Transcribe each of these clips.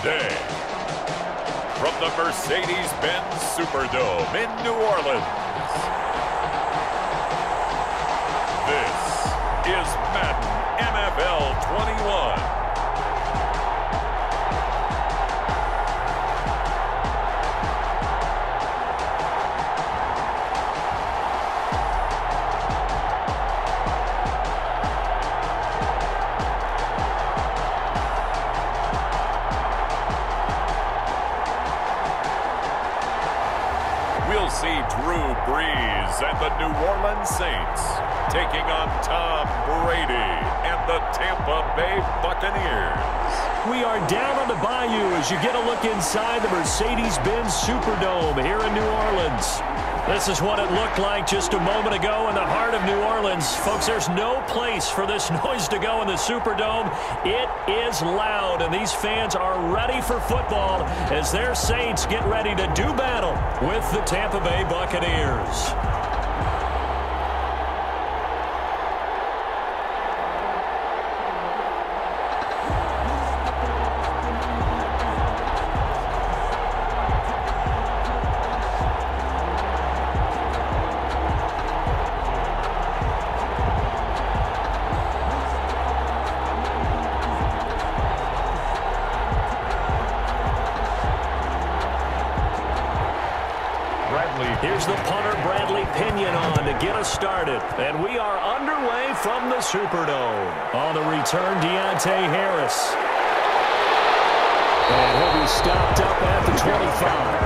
today. From the Mercedes-Benz Superdome in New Orleans, this is Madden NFL 21. We'll see Drew Brees and the New Orleans Saints taking on Tom Brady and the Tampa Bay Buccaneers. We are down on the bayou as you get a look inside the Mercedes-Benz Superdome here in New Orleans. This is what it looked like just a moment ago in the heart of New Orleans. Folks, there's no place for this noise to go in the Superdome. It is loud, and these fans are ready for football as their Saints get ready to do battle with the Tampa Bay Buccaneers. Here's the punter, Bradley Pinion, on to get us started. And we are underway from the Superdome. On the return, Deontay Harris. And he'll be stopped up at the 25.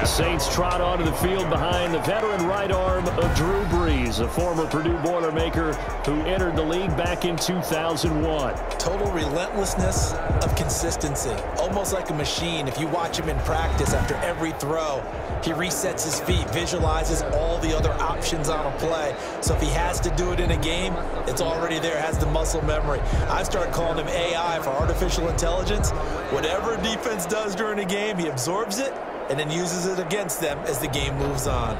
The Saints trot onto the field behind the veteran right arm of Drew Brees, a former Purdue Boilermaker who entered the league back in 2001. Total relentlessness of consistency, almost like a machine. If you watch him in practice after every throw, he resets his feet, visualizes all the other options on a play. So if he has to do it in a game, it's already there, has the muscle memory. I start calling him AI for artificial intelligence. Whatever defense does during a game, he absorbs it and then uses it against them as the game moves on.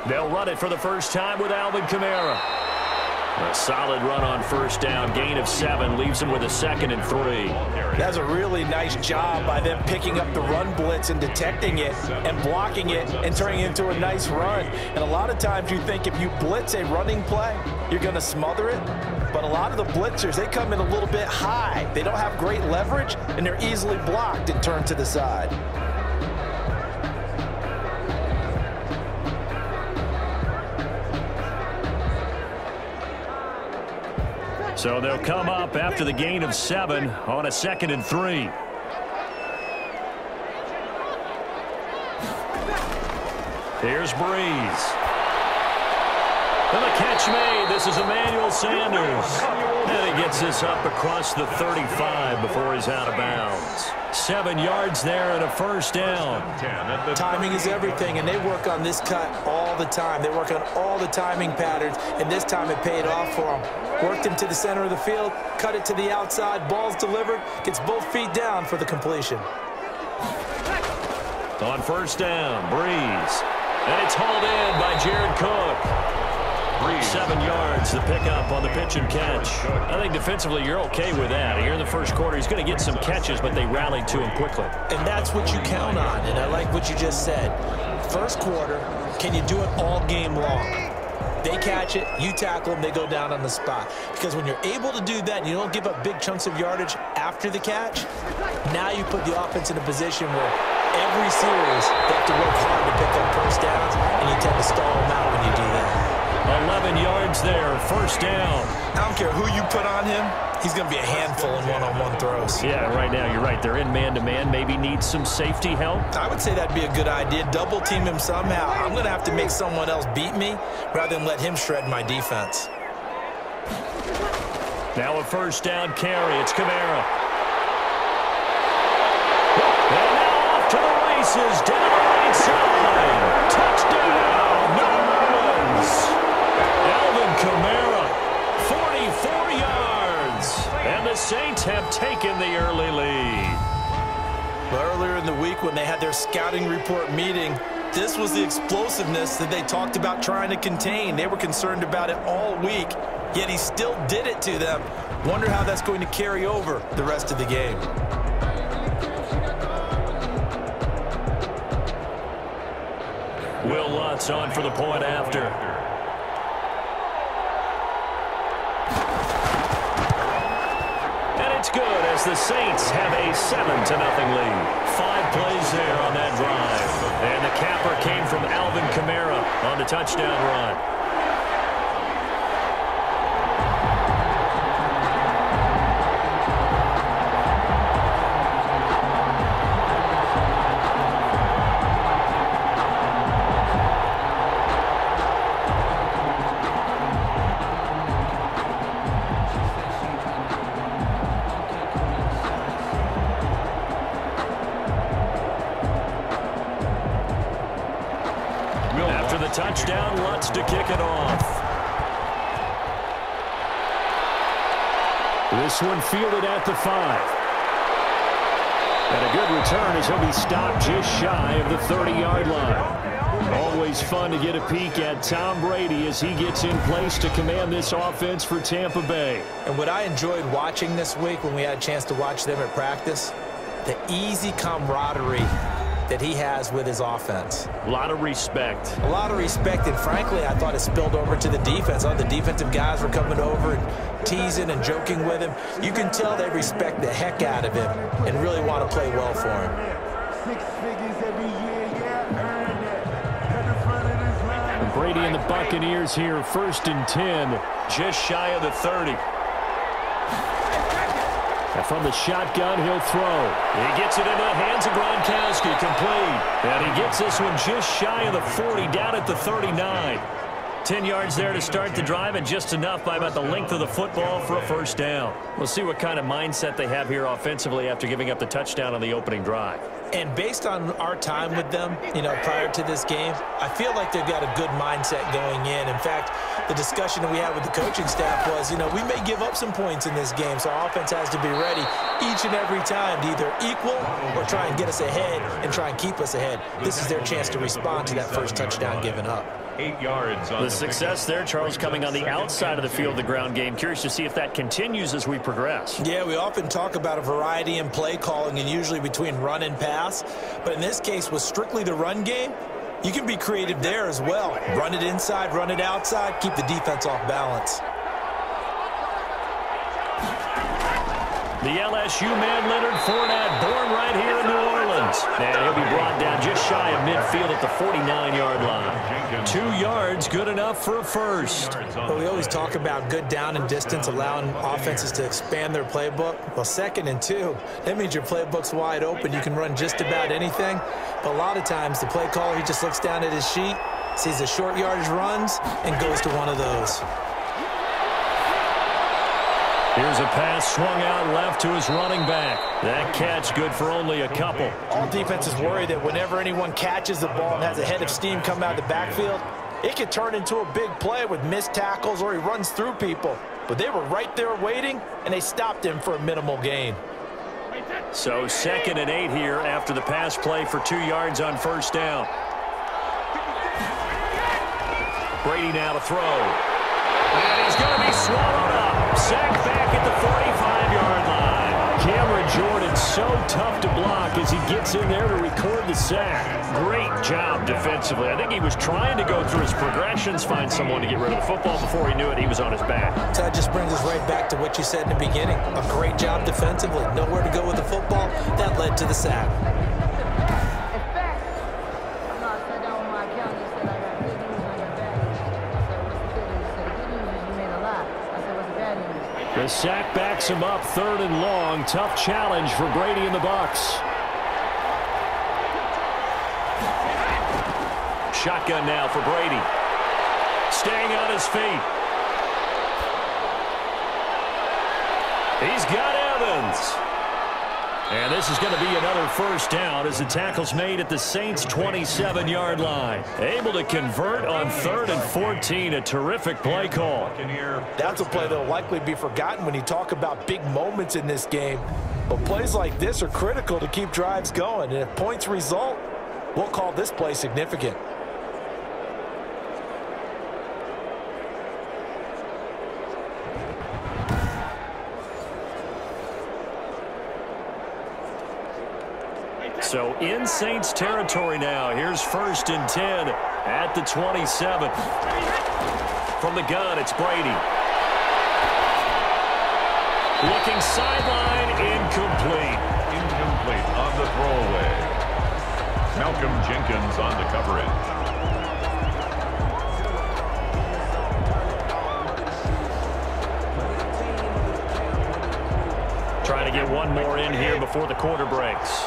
They'll run it for the first time with Alvin Kamara. A solid run on first down. Gain of 7 leaves him with a 2nd and 3. That's a really nice job by them picking up the run blitz and detecting it and blocking it and turning it into a nice run. And a lot of times you think if you blitz a running play, you're going to smother it. But a lot of the blitzers, they come in a little bit high. They don't have great leverage, and they're easily blocked and turned to the side. So they'll come up after the gain of 7 on a 2nd and 3. Here's Brees. And the catch made. This is Emmanuel Sanders. And he gets this up across the 35 before he's out of bounds. 7 yards there and a first down. Timing is everything, and they work on this cut all the time. They work on all the timing patterns, and this time it paid off for them. Worked him to the center of the field, cut it to the outside, ball's delivered, gets both feet down for the completion. On first down, Brees. And it's hauled in by Jared Cook. 7 yards, the pickup on the pitch and catch. I think defensively you're okay with that. Here in the first quarter, he's going to get some catches, but they rallied to him quickly. And that's what you count on, and I like what you just said. First quarter, can you do it all game long? They catch it, you tackle them, they go down on the spot. Because when you're able to do that and you don't give up big chunks of yardage after the catch, now you put the offense in a position where every series they have to work hard to pick up first downs, and you tend to stall them out when you do that. 11 yards there, first down. I don't care who you put on him, he's going to be a handful in one-on-one throws. Yeah, right now, you're right. They're in man-to-man. Maybe needs some safety help. I would say that'd be a good idea. Double team him somehow. I'm going to have to make someone else beat me rather than let him shred my defense. Now a first down carry. It's Kamara. And now off to the races. Down the right side. Touchdown, New Orleans. Alvin Kamara, 44 yards. And the Saints have taken the early lead. Well, earlier in the week when they had their scouting report meeting, This was the explosiveness that they talked about trying to contain. They were concerned about it all week, yet he still did it to them. Wonder how that's going to carry over the rest of the game. Will Lutz on for the point after. And it's good as the Saints have a 7-0 lead. 5 plays there on that drive. And the capper came from Alvin Kamara on the touchdown run. Touchdown, Lutz to kick it off. This one fielded at the 5. And a good return as he'll be stopped just shy of the 30-yard line. Always fun to get a peek at Tom Brady as he gets in place to command this offense for Tampa Bay. And what I enjoyed watching this week when we had a chance to watch them at practice, the easy camaraderie that he has with his offense. A lot of respect. A lot of respect, and frankly, I thought it spilled over to the defense. All the defensive guys were coming over and teasing and joking with him. You can tell they respect the heck out of him and really want to play well for him. 6 figures every year, yeah, earn it. At the front of this line. Brady and the Buccaneers here, 1st and 10, just shy of the 30. And from the shotgun, he'll throw. He gets it into the hands of Gronkowski, complete. And he gets this one just shy of the 40, down at the 39. 10 yards there to start the drive, and just enough by about the length of the football for a first down. We'll see what kind of mindset they have here offensively after giving up the touchdown on the opening drive. And based on our time with them, prior to this game, I feel like they've got a good mindset going in. In fact, the discussion that we had with the coaching staff was, we may give up some points in this game, so our offense has to be ready each and every time to either equal or try and get us ahead and try and keep us ahead. This is their chance to respond to that first touchdown given up. 8 yards on the success there, Charles, coming on the outside of the field, the ground game. Curious to see if that continues as we progress. Yeah, we often talk about a variety in play calling and usually between run and pass. But in this case, with strictly the run game, you can be creative there as well. Run it inside, run it outside, keep the defense off balance. The LSU man, Leonard Fournette, born right here in New Orleans. And he'll be brought down just shy of midfield at the 49-yard line. 2 yards, good enough for a first. Well, we always talk about good down and distance, allowing offenses to expand their playbook. Well, 2nd and 2, that means your playbook's wide open. You can run just about anything. But a lot of times, the play caller, he just looks down at his sheet, sees the short yardage runs, and goes to one of those. Here's a pass swung out left to his running back. That catch good for only a couple. All defenses worry that whenever anyone catches the ball and has a head of steam come out of the backfield, it could turn into a big play with missed tackles or he runs through people. But they were right there waiting, and they stopped him for a minimal gain. So 2nd and 8 here after the pass play for 2 yards on first down. Brady now to throw. And he's going to be swallowed up. Sacked back at the 45-yard line. Cameron Jordan so tough to block as he gets in there to record the sack. Great job defensively. I think he was trying to go through his progressions, find someone to get rid of the football. Before he knew it, he was on his back. So that just brings us right back to what you said in the beginning. A great job defensively. Nowhere to go with the football. That led to the sack. The sack backs him up, 3rd and long. Tough challenge for Brady and the Bucs. Shotgun now for Brady. Staying on his feet. He's got Evans. And this is going to be another first down as the tackle's made at the Saints' 27-yard line. Able to convert on 3rd and 14. A terrific play call. That's a play that will likely be forgotten when you talk about big moments in this game. But plays like this are critical to keep drives going. And if points result, We'll call this play significant. So in Saints territory now. Here's 1st and 10 at the 27. From the gun, it's Brady. Looking sideline, incomplete. Incomplete on the throwaway. Malcolm Jenkins on the coverage. Trying to get one more in here before the quarter breaks.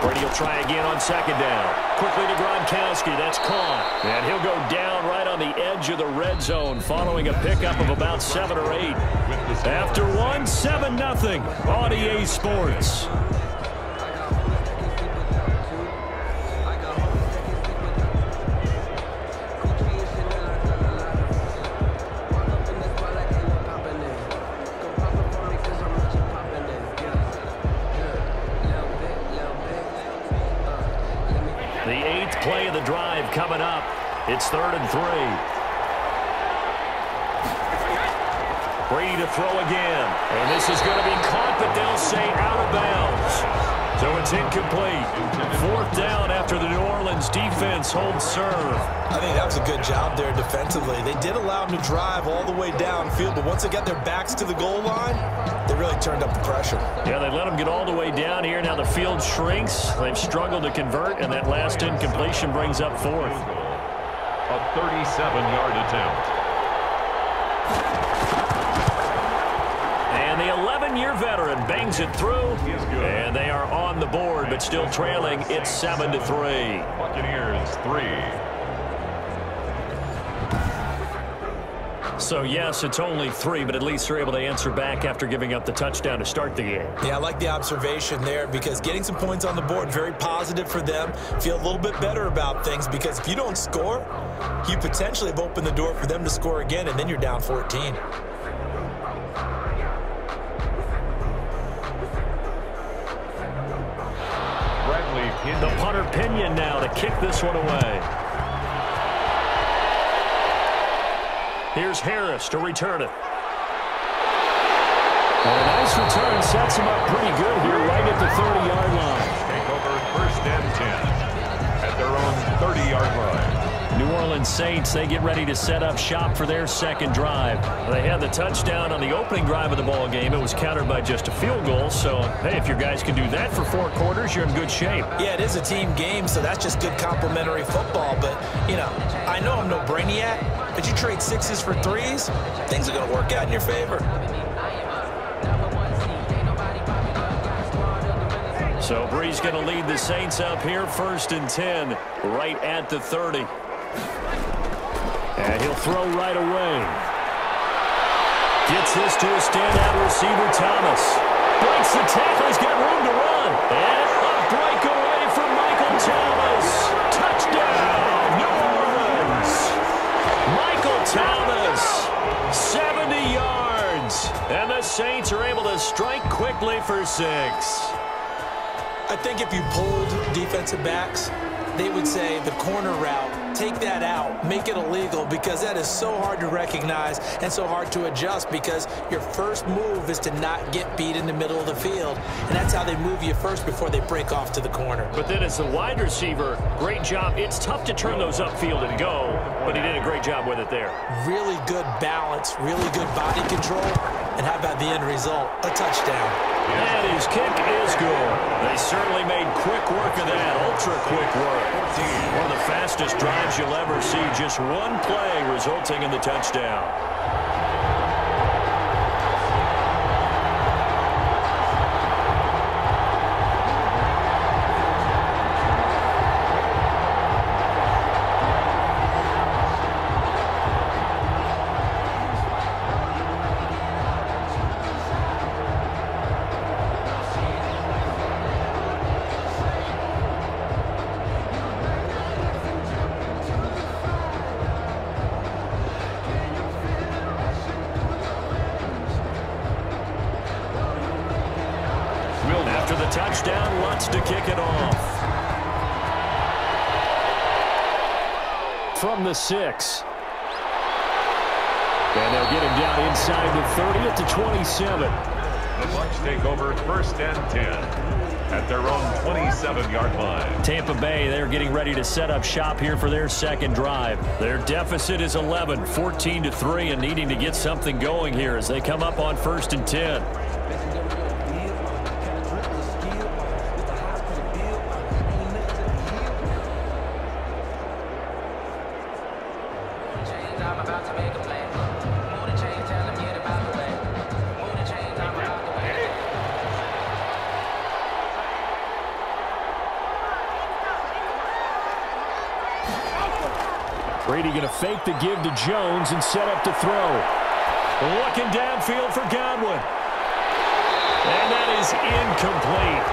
Brady will try again on 2nd down. Quickly to Gronkowski. That's caught. And he'll go down right on the edge of the red zone following a pickup of about 7 or 8. After one, 7-0 on EA Sports. Play of the drive coming up. It's 3rd and 3. Brady to throw again. And this is going to be caught, but they'll say out of bounds. So it's incomplete. 4th down after the New Orleans defense holds serve. I think that was a good job there defensively. They did allow them to drive all the way downfield, but once they got their backs to the goal line, they really turned up the pressure. Yeah, they let them get all the way down here. Now the field shrinks. They've struggled to convert, and that last incompletion brings up 4th. A 37-yard attempt. And the 11-year veteran bangs it through, and they are on the board, but still trailing. It's 7-3. Buccaneers 3. So, yes, it's only 3, but at least they're able to answer back after giving up the touchdown to start the game. Yeah, I like the observation there because getting some points on the board, very positive for them. Feel a little bit better about things because if you don't score, you potentially have opened the door for them to score again, and then you're down 14. The punter Pinion now to kick this one away. Here's Harris to return it. And a nice return sets him up pretty good here right at the 30-yard line. Take over 1st and 10 at their own 30-yard line. New Orleans Saints, they get ready to set up shop for their 2nd drive. They had the touchdown on the opening drive of the ball game. It was countered by just a field goal. So, hey, if your guys can do that for 4 quarters, you're in good shape. Yeah, it is a team game, so that's just good complimentary football. But, you know, I know I'm no brainiac, but you trade 6s for 3s, things are going to work out in your favor. So Brees going to lead the Saints up here, 1st and 10, right at the 30. And he'll throw right away. Gets this to a standout receiver, Thomas. Breaks the tackle. He's got room to run. And a breakaway from Michael Thomas. Touchdown, New Orleans. Michael Thomas, 70 yards. And the Saints are able to strike quickly for 6. I think if you pulled defensive backs, they would say the corner route, take that out, make it illegal, because that is so hard to recognize and so hard to adjust because your first move is to not get beat in the middle of the field, and that's how they move you first before they break off to the corner. But then as the wide receiver, great job. It's tough to turn those upfield and go, but he did a great job with it there. Really good balance, really good body control, and how about the end result? A touchdown. And his kick is good. They certainly made quick work of that, ultra-quick work. One of the fastest drives you'll ever see, just one play resulting in the touchdown. After the touchdown, wants to kick it off. From the 6. And they'll get him down inside the 30 at the 27. The Bucs take over 1st and 10 at their own 27-yard line. Tampa Bay, they're getting ready to set up shop here for their second drive. Their deficit is 11, 14-3, and needing to get something going here as they come up on 1st and 10. Brady going to fake the give to Jones and set up to throw. Looking downfield for Godwin. And that is incomplete.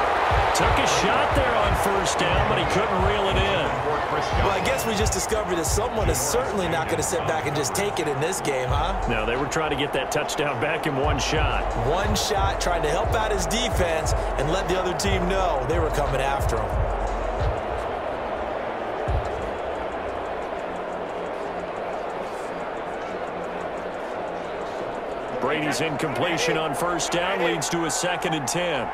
Took a shot there on 1st down, but he couldn't reel it in. Well, I guess we just discovered that someone is certainly not going to sit back and just take it in this game, huh? No, they were trying to get that touchdown back in one shot. One shot, trying to help out his defense and let the other team know they were coming after him. Brady's incompletion on 1st down leads to a 2nd and 10.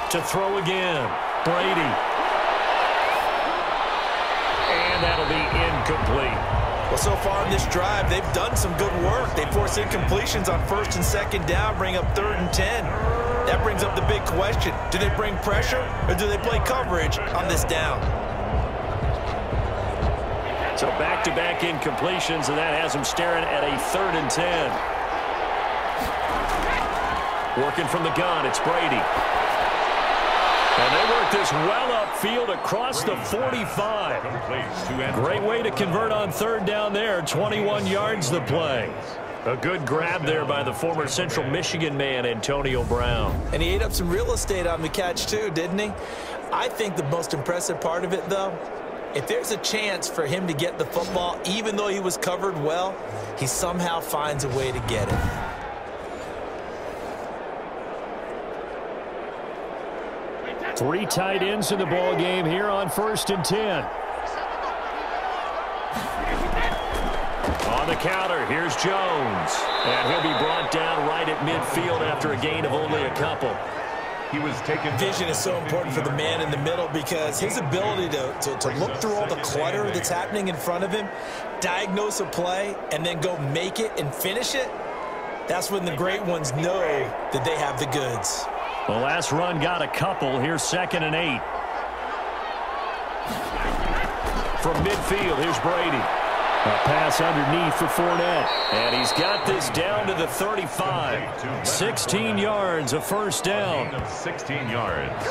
To throw again, Brady. And that'll be incomplete. Well, so far in this drive, they've done some good work. They force incompletions on 1st and 2nd down, bring up 3rd and 10. That brings up the big question. Do they bring pressure or do they play coverage on this down? So back-to-back incompletions, and that has him staring at a 3rd and 10. Working from the gun, it's Brady. And they work this well upfield across the 45. Great way to convert on 3rd down there. 21 yards the play. A good grab there by the former Central Michigan man, Antonio Brown. And he ate up some real estate on the catch, too, didn't he? I think the most impressive part of it, though, if there's a chance for him to get the football, even though he was covered well, he somehow finds a way to get it. Three tight ends in the ball game here on 1st and 10. On the counter, here's Jones. And he'll be brought down right at midfield after a gain of only a couple. He was taken. Vision is so important for the man in the middle because his ability to look through all the clutter that's happening in front of him, diagnose a play, and then go make it and finish it, that's when the great ones know that they have the goods. The last run got a couple. Here's 2nd and 8. From midfield, here's Brady. A pass underneath for Fournette. And he's got this down to the 35. 16 yards, a 1st down. 16 yards.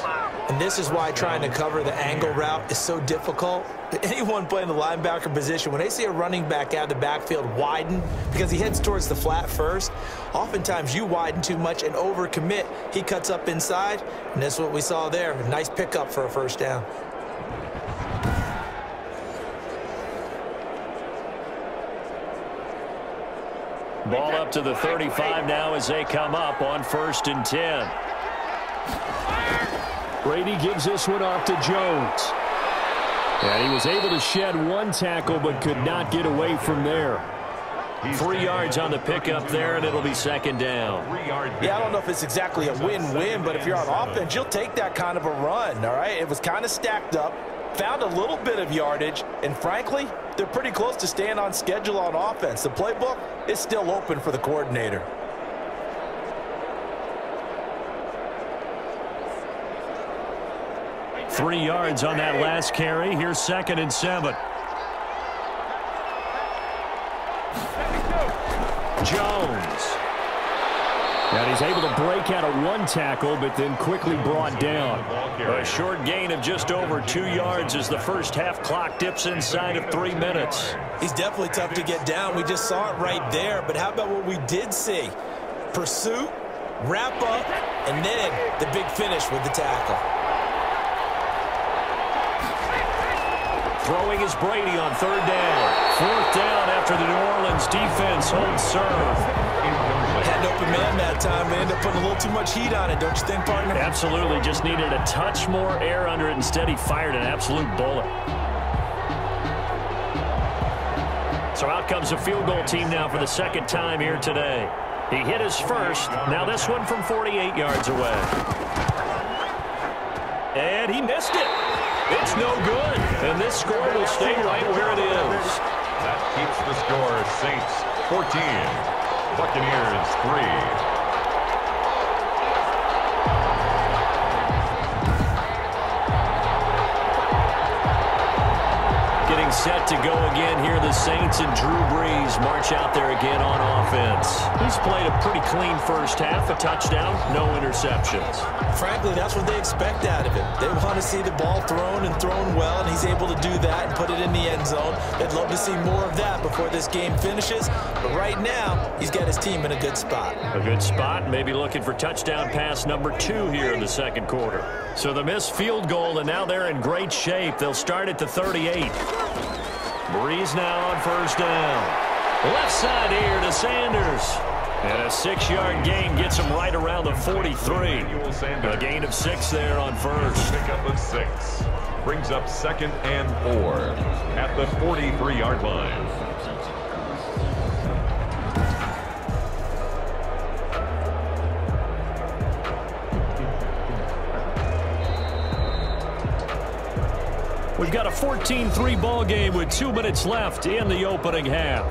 And this is why trying to cover the angle route is so difficult. Anyone playing the linebacker position, when they see a running back out of the backfield widen because he heads towards the flat first, oftentimes you widen too much and overcommit. He cuts up inside, and that's what we saw there. A nice pickup for a 1st down. Ball up to the 35 now as they come up on 1st and 10. Brady gives this one off to Jones. And he was able to shed one tackle but could not get away from there. 3 yards on the pickup there, and it'll be 2nd down. Yeah, I don't know if it's exactly a win-win, but if you're on offense, you'll take that kind of a run, all right? It was kind of stacked up, found a little bit of yardage, and frankly, they're pretty close to staying on schedule on offense. The playbook is still open for the coordinator. Three yards on that last carry. Here's 2nd and 7. Jones. And he's able to break out of one tackle, but then quickly brought down. A short gain of just over 2 yards as the first half clock dips inside of 3 minutes. He's definitely tough to get down. We just saw it right there. But how about what we did see? Pursuit, wrap up, and then the big finish with the tackle. Throwing is Brady on 3rd down. 4th down after the New Orleans defense holds serve. Had an open man that time, they end up putting a little too much heat on it, don't you think, partner? Absolutely. Just needed a touch more air under it. Instead, he fired an absolute bullet. So out comes a field goal team now for the second time here today. He hit his first. Now this one from 48 yards away. And he missed it. It's no good. And this score will stay right where it is. That keeps the score. Saints 14, Buccaneers 3. Getting set to go again here. The Saints and Drew Brees march out there again on offense. He's played a pretty clean first half. A touchdown, no interceptions. Frankly, that's what they expect out of him. They want to see the ball thrown and thrown well, and he's able to do that and put it in the end zone. They'd love to see more of that before this game finishes. But right now, he's got his team in a good spot. A good spot, maybe looking for touchdown pass number 2 here in the second quarter. So the missed field goal, and now they're in great shape. They'll start at the 38. Brees now on first down. Left side here to Sanders. And a 6-yard gain gets him right around the 43. A gain of 6 there on first. Pickup of 6. Brings up 2nd and 4 at the 43-yard line. We've got a 14-3 ball game with 2 minutes left in the opening half.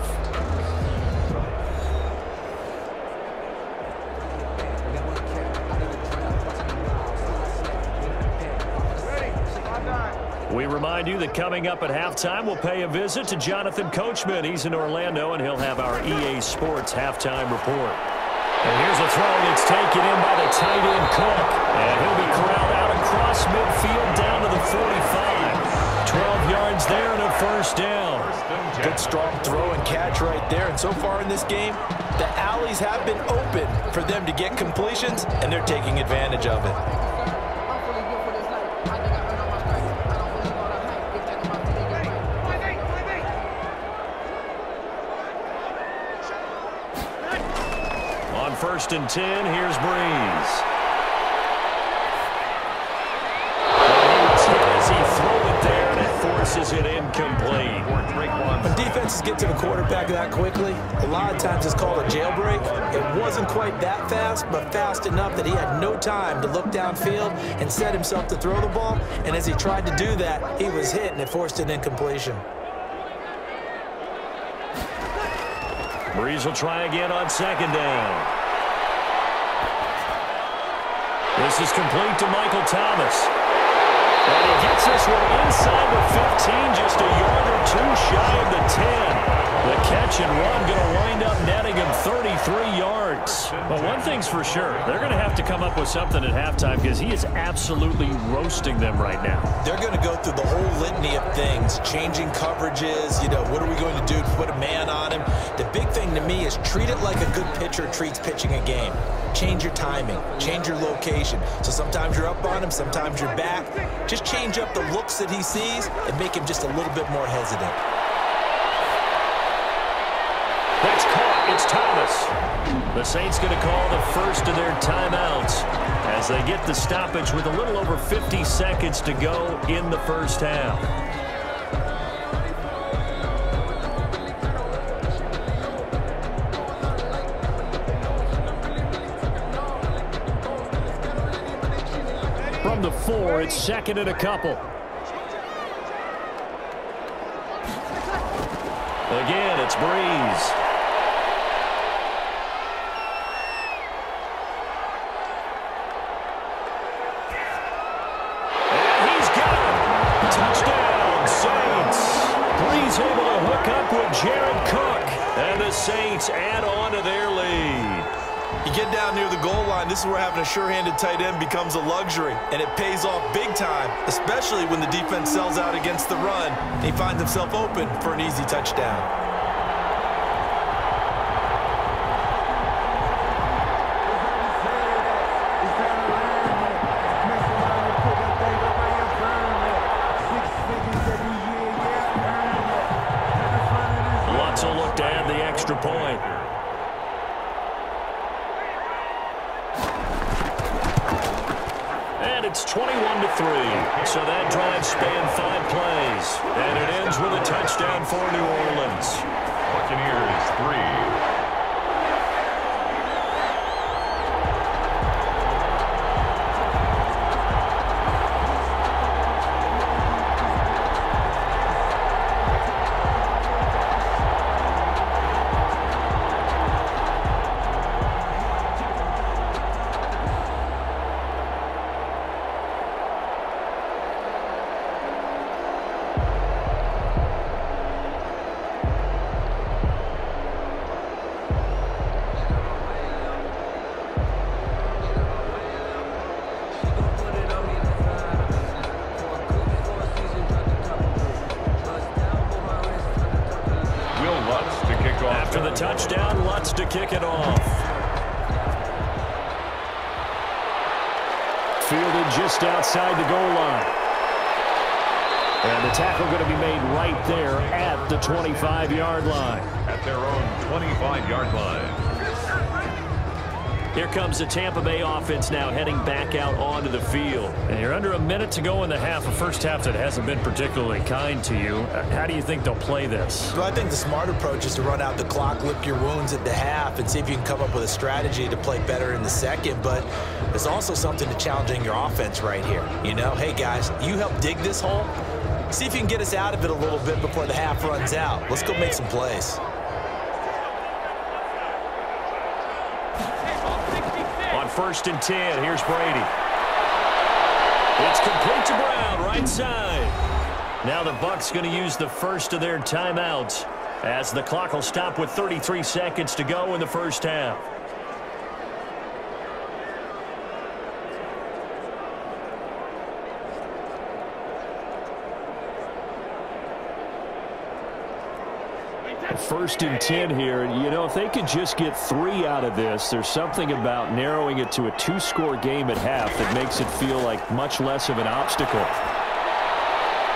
We remind you that coming up at halftime, we'll pay a visit to Jonathan Coachman. He's in Orlando, and he'll have our EA Sports halftime report. And here's a throw that's taken in by the tight end Cook. And he'll be corralled out across midfield down to the 45. 12 yards there and a first down. Good strong throw and catch right there. And so far in this game, the alleys have been open for them to get completions, and they're taking advantage of it. On 1st and 10, here's Brees. As he threw it there, and it forces it incomplete. When defenses get to the quarterback that quickly, a lot of times it's called a jailbreak. It wasn't quite that fast, but fast enough that he had no time to look downfield and set himself to throw the ball. And as he tried to do that, he was hit, and it forced an incompletion. Brees will try again on 2nd down. This is complete to Michael Thomas. And he gets this one inside the 15, just a yard or 2 shy of the 10. The catch and run going to wind up netting him 33 yards. But one thing's for sure, they're going to have to come up with something at halftime because he is absolutely roasting them right now. They're going to go through the whole litany of things, changing coverages, what are we going to do to put a man on him? The big thing to me is treat it like a good pitcher treats pitching a game. Change your timing, change your location. So sometimes you're up on him, sometimes you're back. Just change up the looks that he sees and make him just a little bit more hesitant. That's caught. It's Thomas. The Saints going to call the first of their timeouts as they get the stoppage with a little over 50 seconds to go in the first half. From the 4, it's 2nd and a couple. Again, it's Brees. And he's got it. Touchdown, Saints. Brees able to hook up with Jared Cook. And the Saints add on to their lead. You get down near the goal line, this is where having a sure-handed tight end becomes a luxury, and it pays off big time, especially when the defense sells out against the run, and he finds himself open for an easy touchdown. Lutz will look to add the extra point. it's 21-3. So that drive spanned 5 plays. And it ends with a touchdown for New Orleans. Buccaneers 3. After the touchdown, Lutz to kick it off. Fielded just outside the goal line. And the tackle going to be made right there at the 25-yard line. At their own 25-yard line. Here comes the Tampa Bay offense now heading back out onto the field. And you're under a minute to go in the half, a first half that hasn't been particularly kind to you. How do you think they'll play this? Well, I think the smart approach is to run out the clock, lick your wounds at the half, and see if you can come up with a strategy to play better in the second. But there's also something to challenging your offense right here. You know, hey, guys, you help dig this hole. See if you can get us out of it a little bit before the half runs out. Let's go make some plays. First and 10. Here's Brady. It's complete to Brown, right side. Now the Bucs going to use the first of their timeouts as the clock will stop with 33 seconds to go in the first half. First and 10 here. You know, if they could just get 3 out of this, there's something about narrowing it to a 2-score game at half that makes it feel like much less of an obstacle.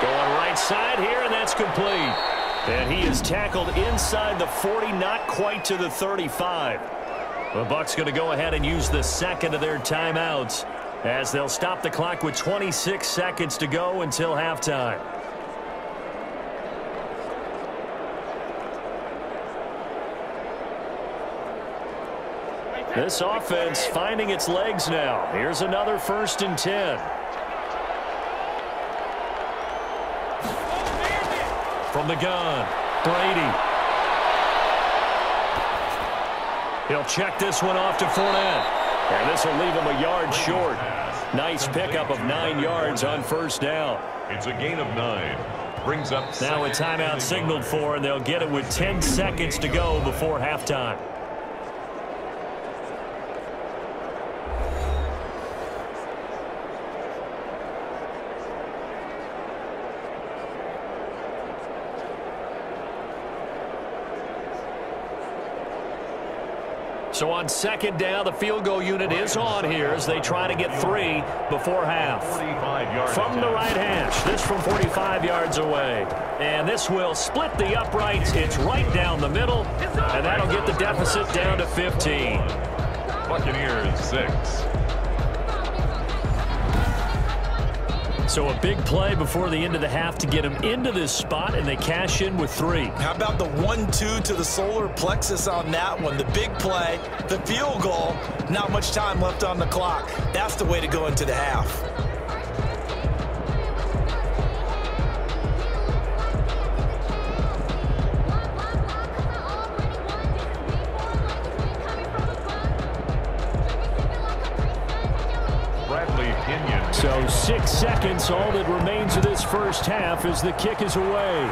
Going right side here, and that's complete. And he is tackled inside the 40, not quite to the 35. The Bucs going to go ahead and use the second of their timeouts as they'll stop the clock with 26 seconds to go until halftime. This offense finding its legs now. Here's another first and 10. From the gun, Brady. He'll check this one off to Fournette. And this will leave him a yard short. Nice pickup of 9 yards on first down. It's a gain of 9. Brings up now a timeout signaled for, and they'll get it with 10 seconds to go before halftime. So on second down, the field goal unit is on here as they try to get 3 before half. From the right hash, this from 45 yards away. And this will split the uprights. It's right down the middle, and that'll get the deficit down to 15. Buccaneers 6. So a big play before the end of the half to get them into this spot, and they cash in with 3. How about the 1-2 to the solar plexus on that one? The big play, the field goal, not much time left on the clock. That's the way to go into the half. So 6 seconds, all that remains of this first half as the kick is away.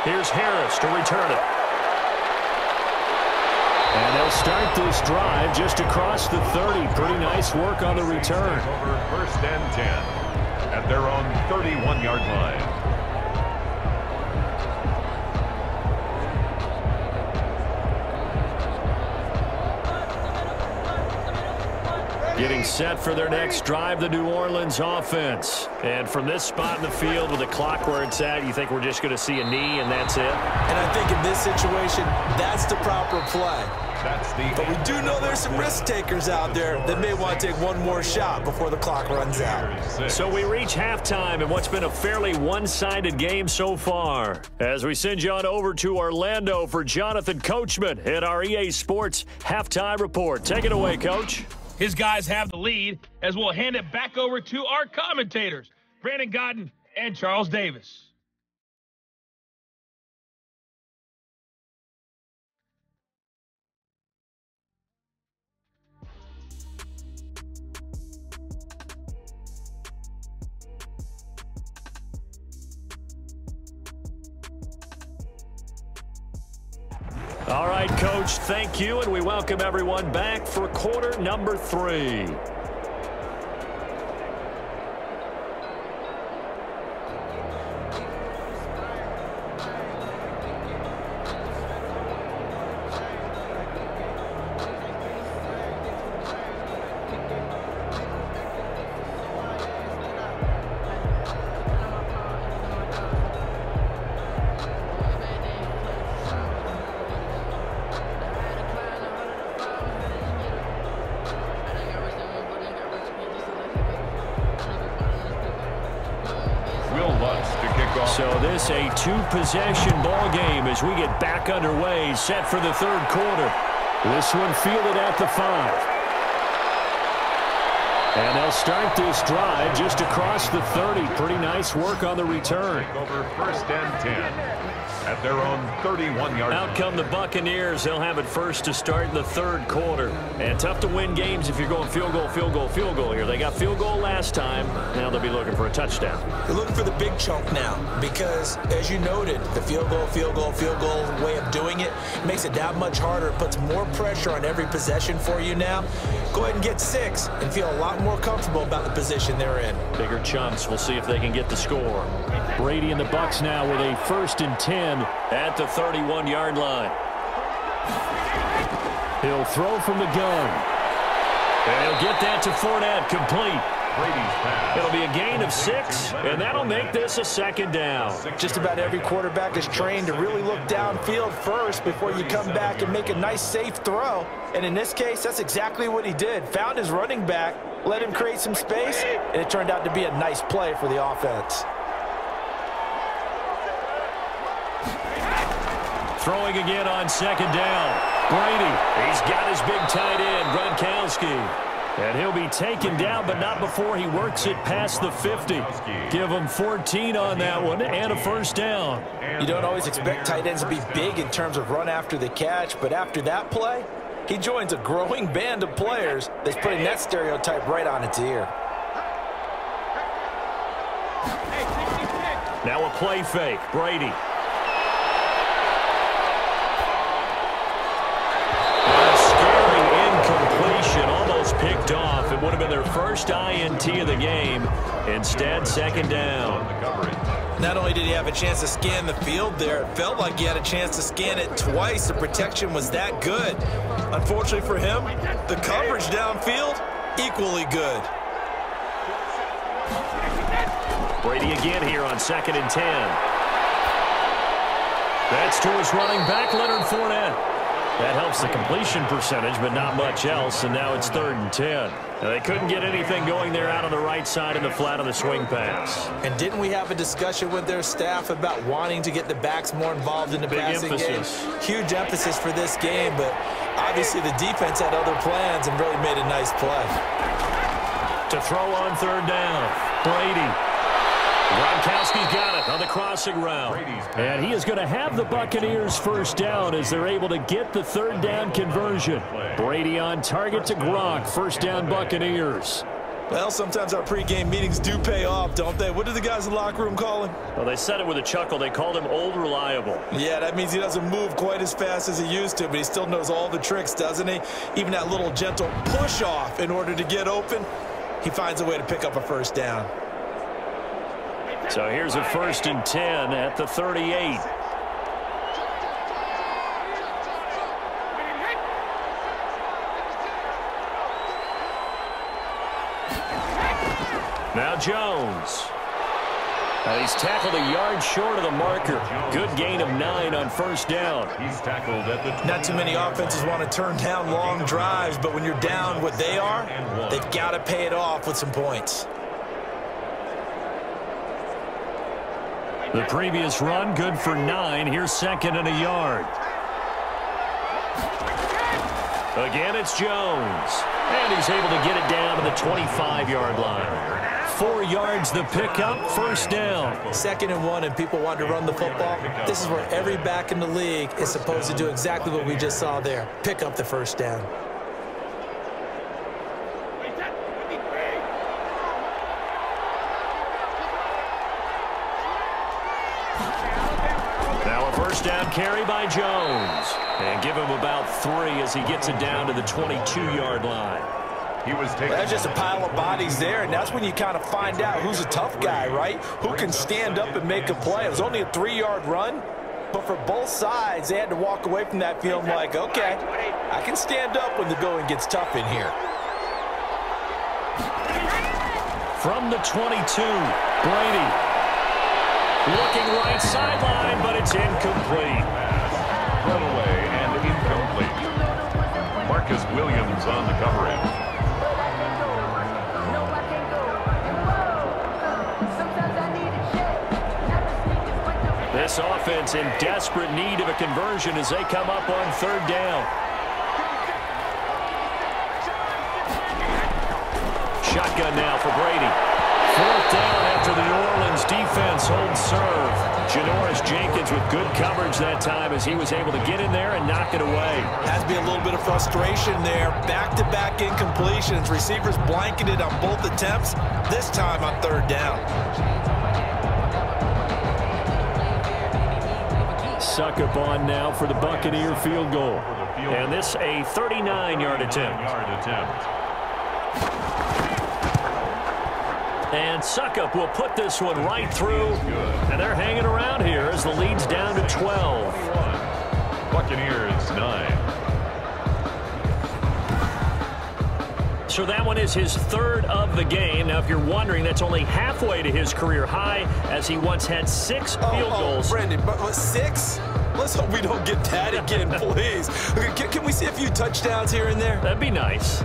Here's Harris to return it. And they'll start this drive just across the 30. Pretty nice work on the return. Over first and 10 at their own 31-yard line. Getting set for their next drive, the New Orleans offense. And from this spot in the field with the clock where it's at, you think we're just going to see a knee and that's it? And I think in this situation, that's the proper play. But we do know there's some risk takers out there that may want to take one more shot before the clock runs out. So we reach halftime in what's been a fairly one-sided game so far. As we send you on over to Orlando for Jonathan Coachman at our EA Sports Halftime Report. Take it away, Coach. His guys have the lead as we'll hand it back over to our commentators, Brandon Godden and Charles Davis. All right, Coach, thank you, and we welcome everyone back for quarter number 3. So this a two-possession ball game as we get back underway, set for the third quarter. This one fielded at the 5. And they'll start this drive just across the 30. Pretty nice work on the return. Over first and 10 at their own 31-yard line. Out come the Buccaneers. They'll have it first to start in the third quarter. And tough to win games if you're going field goal, field goal, field goal here. They got field goal last time. Now they'll be looking for a touchdown. They're looking for the big chunk now because, as you noted, the field goal way of doing it makes it that much harder. It puts more pressure on every possession for you now. Go ahead and get 6 and feel a lot more comfortable about the position they're in. Bigger chunks. We'll see if they can get the score. Brady and the Bucs now with a 1st and 10 at the 31-yard line. He'll throw from the gun. And he'll get that to Fournette, complete. It'll be a gain of 6, and that'll make this a 2nd down. Just about every quarterback is trained to really look downfield first before you come back and make a nice, safe throw. And in this case, that's exactly what he did. Found his running back, let him create some space, and it turned out to be a nice play for the offense. Throwing again on 2nd down. Brady, he's got his big tight end, Gronkowski. And he'll be taken down, but not before he works it past the 50. Give him 14 on that one and a 1st down. You don't always expect tight ends to be big in terms of run after the catch, but after that play, he joins a growing band of players that's putting that stereotype right on its ear. Now a play fake. Brady. Almost picked off. It would have been their first INT of the game. Instead, 2nd down. Not only did he have a chance to scan the field there, it felt like he had a chance to scan it twice. The protection was that good. Unfortunately for him, the coverage downfield, equally good. Brady again here on 2nd and 10. That's to his running back, Leonard Fournette. That helps the completion percentage, but not much else, and now it's 3rd and 10. Now, they couldn't get anything going there out on the right side in the flat of the swing pass. And didn't we have a discussion with their staff about wanting to get the backs more involved in the passing game? Huge emphasis for this game, but obviously the defense had other plans and really made a nice play. To throw on 3rd down, Brady. Gronkowski's got it on the crossing route. And he is going to have the Buccaneers 1st down as they're able to get the 3rd down conversion. Brady on target to Gronk. 1st down Buccaneers. Well, sometimes our pregame meetings do pay off, don't they? What do the guys in the locker room call him? Well, they said it with a chuckle. They called him Old Reliable. Yeah, that means he doesn't move quite as fast as he used to, but he still knows all the tricks, doesn't he? Even that little gentle push-off in order to get open, he finds a way to pick up a 1st down. So here's a 1st and 10 at the 38. Now Jones. He's tackled a yard short of the marker. Good gain of 9 on first down. He's tackled at the 20. Not too many offenses want to turn down long drives, but when you're down what they are, they've got to pay it off with some points. The previous run, good for 9. Here's 2nd and a yard. Again, it's Jones. And he's able to get it down to the 25-yard line. 4 yards the pickup, first down. 2nd and 1, and people want to run the football. This is where every back in the league is supposed to do exactly what we just saw there. Pick up the first down. Now a first down carry by Jones. And give him about 3 as he gets it down to the 22-yard line. That's just a pile of bodies there, and that's when you kind of find out who's a tough guy, right? Who can stand up and make a play. It was only a 3-yard run, but for both sides, they had to walk away from that feeling like, okay, I can stand up when the going gets tough in here. From the 22, Brady. Looking right sideline, but it's incomplete. Run away and incomplete. Marcus Williams on the coverage. This offense in desperate need of a conversion as they come up on 3rd down. Shotgun now for Brady. 4th down after the New Orleans defense holds serve. Janoris Jenkins with good coverage that time as he was able to get in there and knock it away. Has to be a little bit of frustration there. Back-to-back incompletions. Receivers blanketed on both attempts, this time on 3rd down. Succop on now for the Buccaneer field goal. And this a 39-yard attempt. And Succop will put this one right through. And they're hanging around here as the lead's down to 12. Buccaneers 9. So that one is his 3rd of the game. Now, if you're wondering, that's only halfway to his career high, as he once had 6 field goals. Brendan, but 6? Let's hope we don't get that again, please. Can we see a few touchdowns here and there? That'd be nice.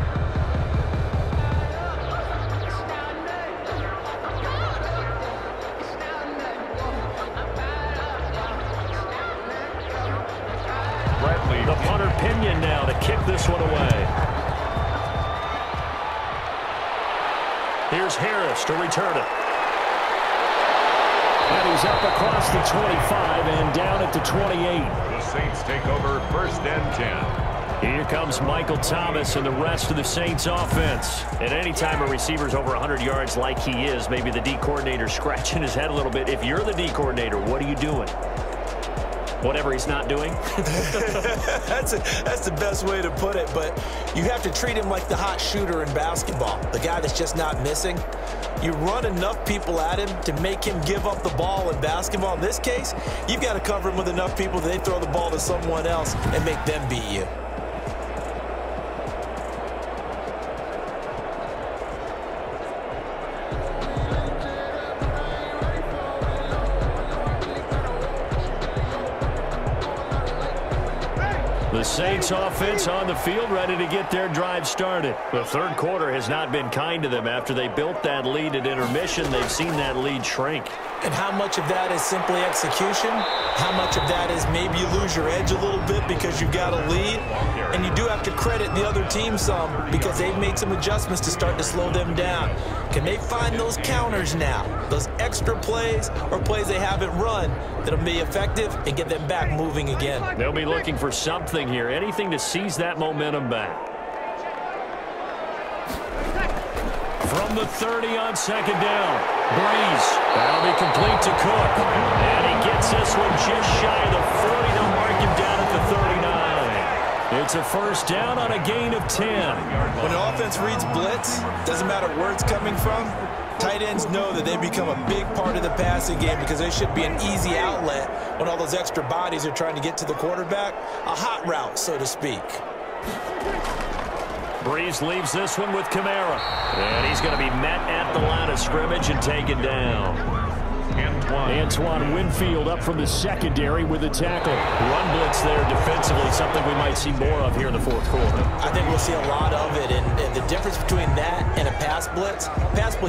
The punter Pinion now to kick this one away. Here's Harris to return it. And he's up across the 25 and down at the 28. The Saints take over 1st and 10. Here comes Michael Thomas and the rest of the Saints offense. And anytime a receiver's over 100 yards like he is, maybe the D coordinator scratching his head a little bit. If you're the D coordinator, what are you doing? Whatever he's not doing. That's the best way to put it, but you have to treat him like the hot shooter in basketball, the guy that's just not missing. You run enough people at him to make him give up the ball in basketball. In this case, you've got to cover him with enough people that they throw the ball to someone else and make them beat you. The Saints offense on the field, ready to get their drive started. The 3rd quarter has not been kind to them. After they built that lead at intermission, they've seen that lead shrink. And how much of that is simply execution? How much of that is maybe you lose your edge a little bit because you've got a lead? And you do have to credit the other team some because they've made some adjustments to start to slow them down. Can they find those counters now, those extra plays or plays they haven't run that'll be effective and get them back moving again? They'll be looking for something here, anything to seize that momentum back. From the 30 on 2nd down, Breeze. That'll be complete to Cook. And he gets this one just shy of the 40. They'll mark him down at the 39. It's a first down on a gain of 10. When an offense reads blitz, doesn't matter where it's coming from, tight ends know that they become a big part of the passing game because they should be an easy outlet when all those extra bodies are trying to get to the quarterback. A hot route, so to speak. Breeze leaves this one with Kamara. And he's going to be met at the line of scrimmage and taken down. Antoine Winfield up from the secondary with the tackle. Run blitz there defensively, something we might see more of here in the fourth quarter. I think we'll see a lot of it, and the difference between that and a pass blitz,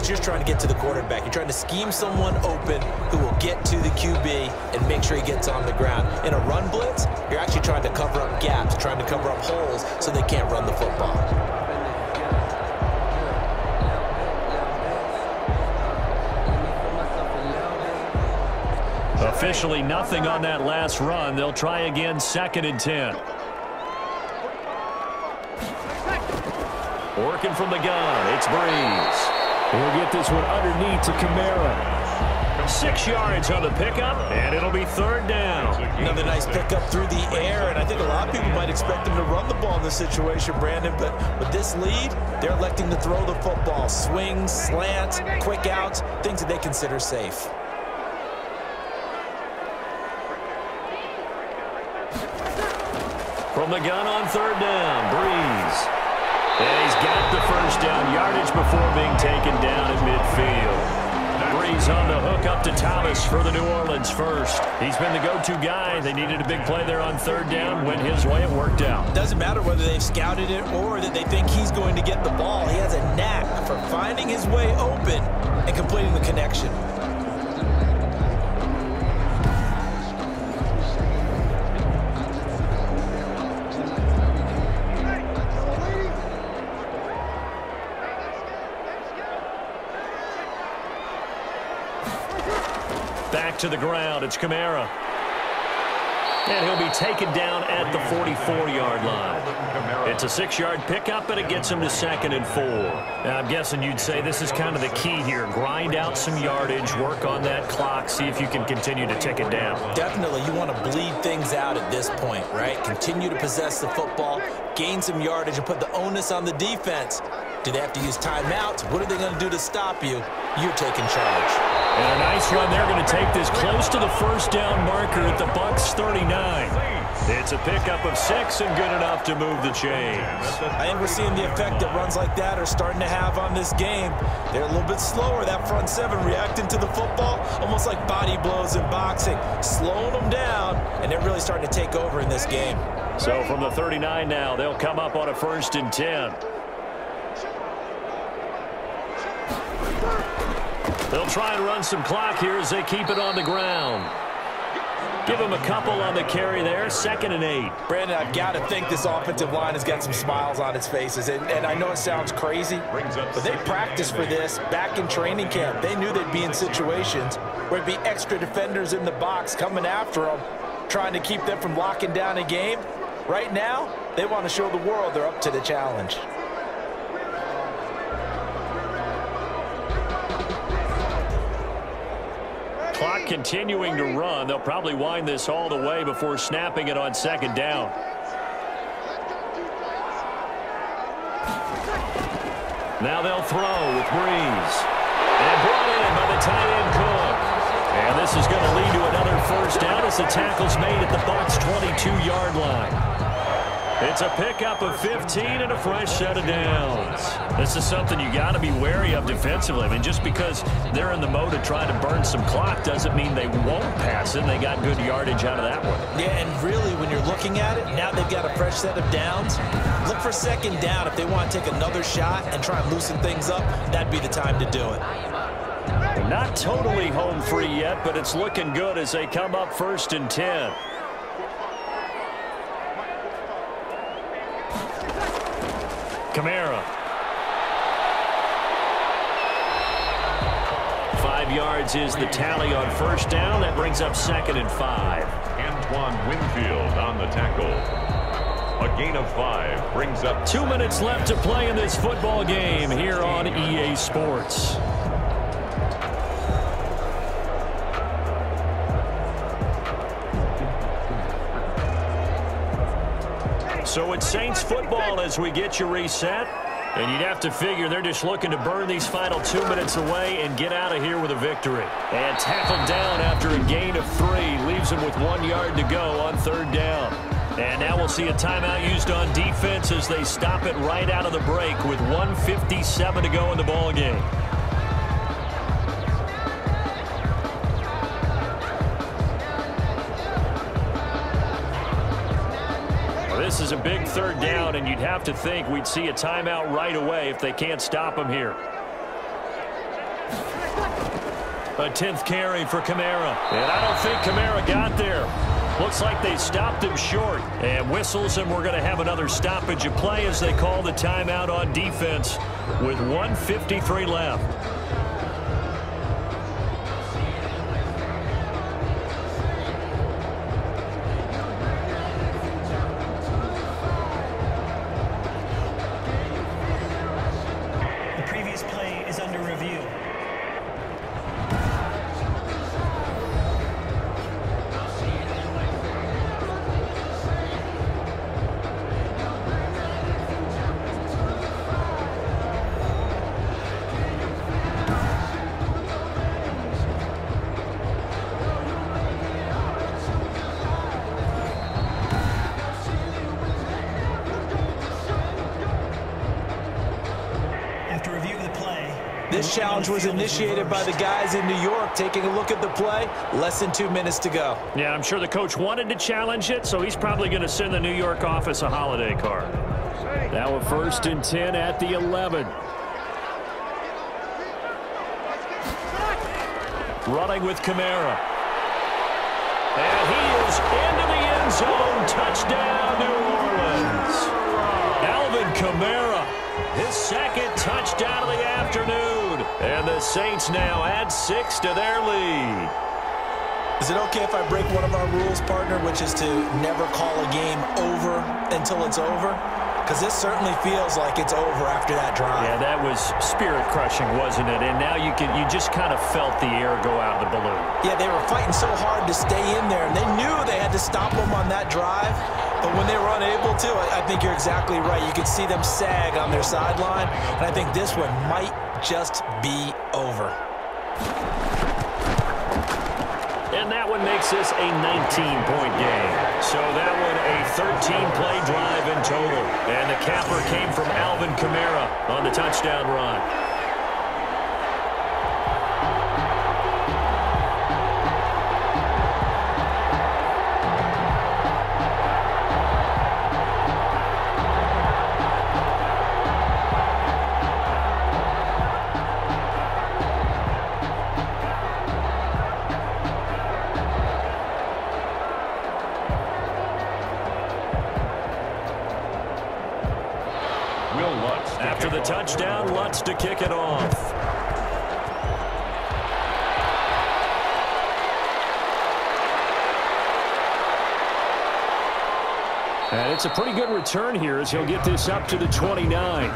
you're just trying to get to the quarterback. You're trying to scheme someone open who will get to the QB and make sure he gets on the ground. In a run blitz, you're actually trying to cover up gaps, trying to cover up holes so they can't run the football. Officially nothing on that last run. They'll try again, 2nd and 10. Working from the gun, it's Breeze. He'll get this one underneath to Kamara. 6 yards on the pickup, and it'll be 3rd down. Another nice pickup through the air, and I think a lot of people might expect him to run the ball in this situation, Brandon, but with this lead, they're electing to throw the football. Swings, slants, quick outs, things that they consider safe. From the gun on 3rd down, Breeze. And he's got the 1st down yardage before being taken down at midfield. Breeze on the hook up to Thomas for the New Orleans first. He's been the go-to guy. They needed a big play there on 3rd down. Went his way, it worked out. Doesn't matter whether they've scouted it or that they think he's going to get the ball. He has a knack for finding his way open and completing the connection. Back to the ground, it's Kamara. And he'll be taken down at the 44-yard line. It's a 6-yard pickup, but it gets him to 2nd and 4. Now, I'm guessing you'd say this is kind of the key here. Grind out some yardage, work on that clock, see if you can continue to tick it down. Definitely, you want to bleed things out at this point, right? Continue to possess the football, gain some yardage, and put the onus on the defense. Do they have to use timeouts? What are they going to do to stop you? You're taking charge. And a nice run. They're going to take this close to the 1st down marker at the Bucs 39. It's a pickup of 6 and good enough to move the chains. I think we're seeing the effect that runs like that are starting to have on this game. They're a little bit slower, that front 7 reacting to the football, almost like body blows in boxing, slowing them down, and they're really starting to take over in this game. So from the 39 now, they'll come up on a 1st and 10. They'll try and run some clock here as they keep it on the ground. Give them a couple on the carry there, 2nd and 8. Brandon, I've got to think this offensive line has got some smiles on its faces. And I know it sounds crazy, but they practiced for this back in training camp. They knew they'd be in situations where it'd be extra defenders in the box coming after them, trying to keep them from locking down a game. Right now, they want to show the world they're up to the challenge. Clock continuing to run. They'll probably wind this all the way before snapping it on 2nd down. Now they'll throw with Breeze. And brought in by the tight end Cook. And this is going to lead to another 1st down as the tackle's made at the Bucs 22-yard line. It's a pickup of 15 and a fresh set of downs. This is something you got to be wary of defensively. I mean, just because they're in the mode of trying to burn some clock doesn't mean they won't pass it. They got good yardage out of that one. Yeah, and really, when you're looking at it, now they've got a fresh set of downs. Look for 2nd down. If they want to take another shot and try and loosen things up, that'd be the time to do it. They're not totally home free yet, but it's looking good as they come up 1st and 10. Kamara. 5 yards is the tally on 1st down. That brings up 2nd and 5. Antoine Winfield on the tackle. A gain of 5 brings up 2 minutes left to play in this football game here on EA Sports. So it's Saints football as we get you reset. And you'd have to figure they're just looking to burn these final 2 minutes away and get out of here with a victory. And tackled down after a gain of 3. Leaves them with 1 yard to go on 3rd down. And now we'll see a timeout used on defense as they stop it right out of the break with 1:57 to go in the ball game. This is a big third down, and you'd have to think we'd see a timeout right away if they can't stop him here. A 10th carry for Kamara. And I don't think Kamara got there. Looks like they stopped him short. And whistles, and we're going to have another stoppage of play as they call the timeout on defense with 1:53 left. This challenge was initiated by the guys in New York. Taking a look at the play, less than 2 minutes to go. Yeah, I'm sure the coach wanted to challenge it, so he's probably going to send the New York office a holiday card. Now a 1st and 10 at the 11. Running with Kamara. And he is into the end zone. Touchdown, New Orleans. Alvin Kamara, his second touchdown of the afternoon. And the Saints now add 6 to their lead. Is it okay if I break one of our rules, partner, which is to never call a game over until it's over? Because this certainly feels like it's over after that drive. Yeah, that was spirit-crushing, wasn't it? And now you just kind of felt the air go out of the balloon. Yeah, they were fighting so hard to stay in there, and they knew they had to stop them on that drive. But when they were unable to, I think you're exactly right. You could see them sag on their sideline, and I think this one might just be over. And that one makes this a 19-point game. So that one a 13-play drive in total. And the capper came from Alvin Kamara on the touchdown run. After the touchdown, Lutz to kick it off. And it's a pretty good return here as he'll get this up to the 29.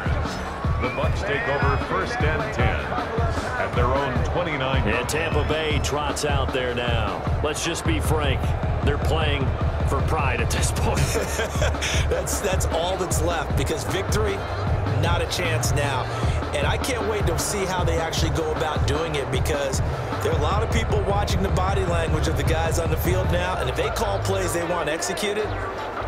The Bucs take over 1st and 10 at their own 29. And Tampa Bay trots out there now. Let's just be frank. They're playing for pride at this point. That's all that's left, because victory, not a chance now. And I can't wait to see how they actually go about doing it, because there are a lot of people watching the body language of the guys on the field now, and if they call plays they want executed,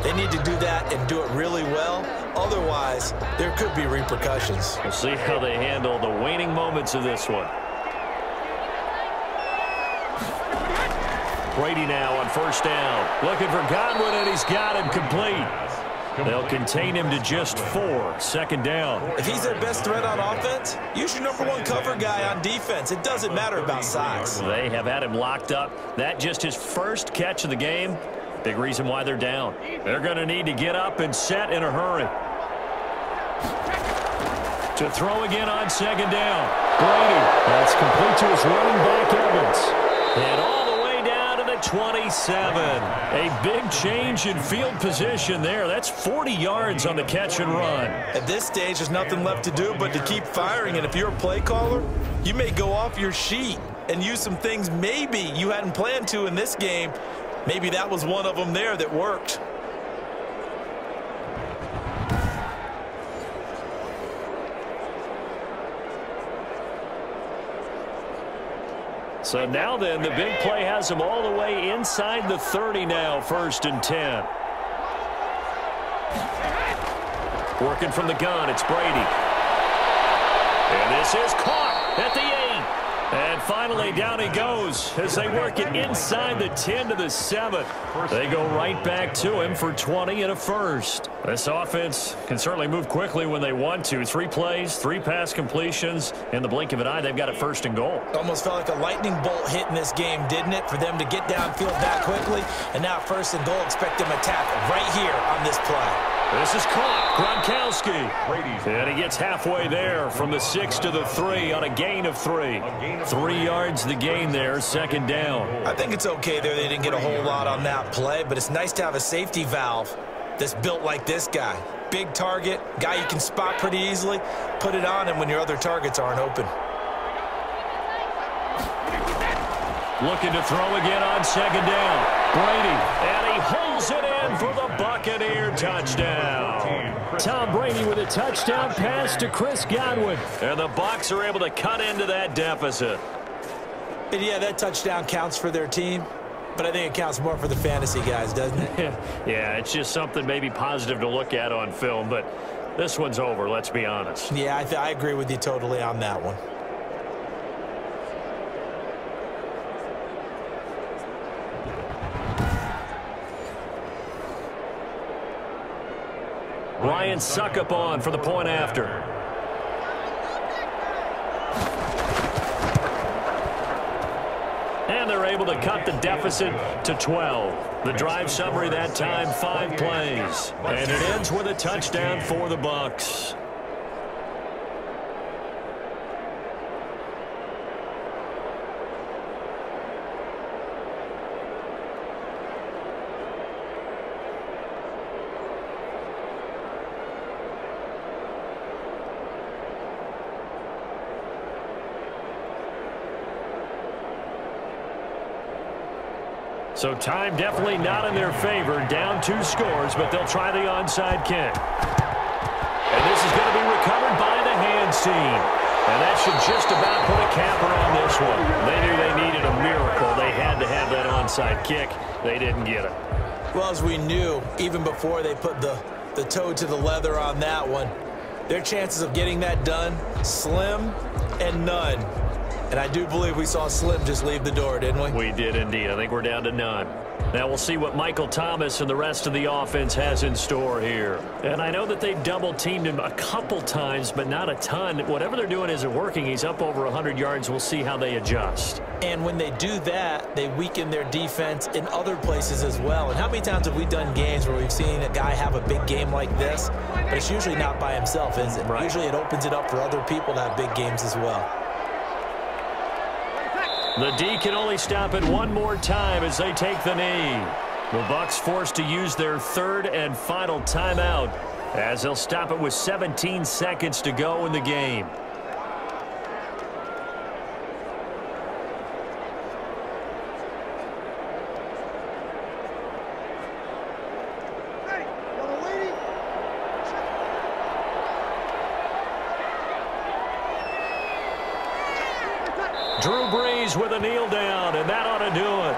they need to do that and do it really well. Otherwise, there could be repercussions. We'll see how they handle the waning moments of this one. Brady now on 1st down. Looking for Godwin, and he's got him complete. They'll contain him to just 4. 2nd down. If he's their best threat on offense, use your #1 cover guy on defense. It doesn't matter about size. They have had him locked up. That just his first catch of the game. Big reason why they're down. They're going to need to get up and set in a hurry. To throw again on 2nd down. Brady. That's complete to his running back, Evans. And all the way down to the 27. A big change in field position there. That's 40 yards on the catch and run. At this stage, there's nothing left to do but to keep firing. And if you're a play caller, you may go off your sheet and use some things maybe you hadn't planned to in this game. Maybe that was one of them there that worked. So now then, the big play has them all the way inside the 30 now, 1st and 10. Working from the gun, it's Brady. And this is caught at the 8. And finally, down he goes as they work it inside the 10 to the 7. They go right back to him for 20 and a first. This offense can certainly move quickly when they want to. 3 plays, 3 pass completions. In the blink of an eye, they've got it first and goal. Almost felt like a lightning bolt hit in this game, didn't it? For them to get downfield that quickly. And now first and goal, expect them to tackle right here on this play. This is caught. Gronkowski. And he gets halfway there from the 6 to the 3 on a gain of 3. 3 yards the gain there, second down. I think it's okay there. They didn't get a whole lot on that play, but it's nice to have a safety valve that's built like this guy. Big target, guy you can spot pretty easily. Put it on him when your other targets aren't open. Looking to throw again on second down. Brady, and he holds it in for the Buccaneer touchdown. Tom Brady with a touchdown pass to Chris Godwin. And the Bucs are able to cut into that deficit. And yeah, that touchdown counts for their team, but I think it counts more for the fantasy guys, doesn't it? Yeah, it's just something maybe positive to look at on film, but this one's over, let's be honest. Yeah, I agree with you totally on that one. Ryan Suckup on for the point after. And they're able to cut the deficit to 12. The drive summary that time, 5 plays. And it ends with a touchdown for the Bucs. So time definitely not in their favor. Down 2 scores, but they'll try the onside kick. And this is going to be recovered by the hands team. And that should just about put a capper on this one. They knew they needed a miracle. They had to have that onside kick. They didn't get it. Well, as we knew, even before they put the toe to the leather on that one, their chances of getting that done, slim and none. And I do believe we saw Slim just leave the door, didn't we? We did indeed. I think we're down to none. Now we'll see what Michael Thomas and the rest of the offense has in store here. And I know that they've double-teamed him a couple times, but not a ton. Whatever they're doing isn't working. He's up over 100 yards. We'll see how they adjust. And when they do that, they weaken their defense in other places as well. And how many times have we done games where we've seen a guy have a big game like this, but it's usually not by himself, is it? Right. Usually it opens it up for other people to have big games as well. The D can only stop it one more time as they take the knee. The Bucs forced to use their 3rd and final timeout as they'll stop it with 17 seconds to go in the game. Drew Brees with a kneel down, and that ought to do it.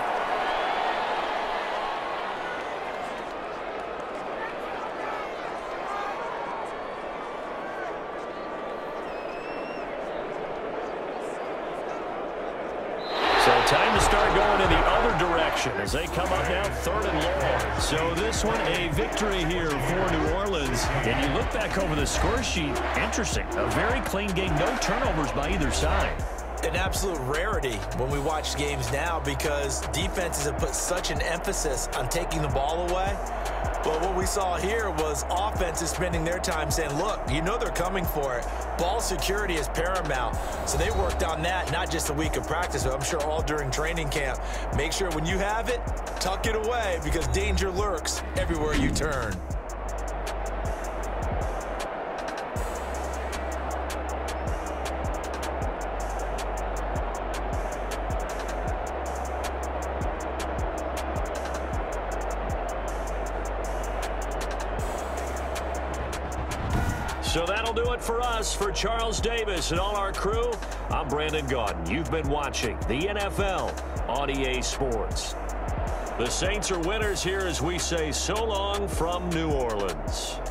So time to start going in the other direction as they come up now 3rd and long. So this one a victory here for New Orleans. And you look back over the score sheet, interesting. A very clean game, no turnovers by either side. An absolute rarity when we watch games now because defenses have put such an emphasis on taking the ball away. But what we saw here was offenses spending their time saying, look, you know they're coming for it. Ball security is paramount. So they worked on that, not just a week of practice, but I'm sure all during training camp. Make sure when you have it, tuck it away because danger lurks everywhere you turn. So that'll do it for us. For Charles Davis and all our crew, I'm Brandon Gaudin. You've been watching the NFL on EA Sports. The Saints are winners here as we say so long from New Orleans.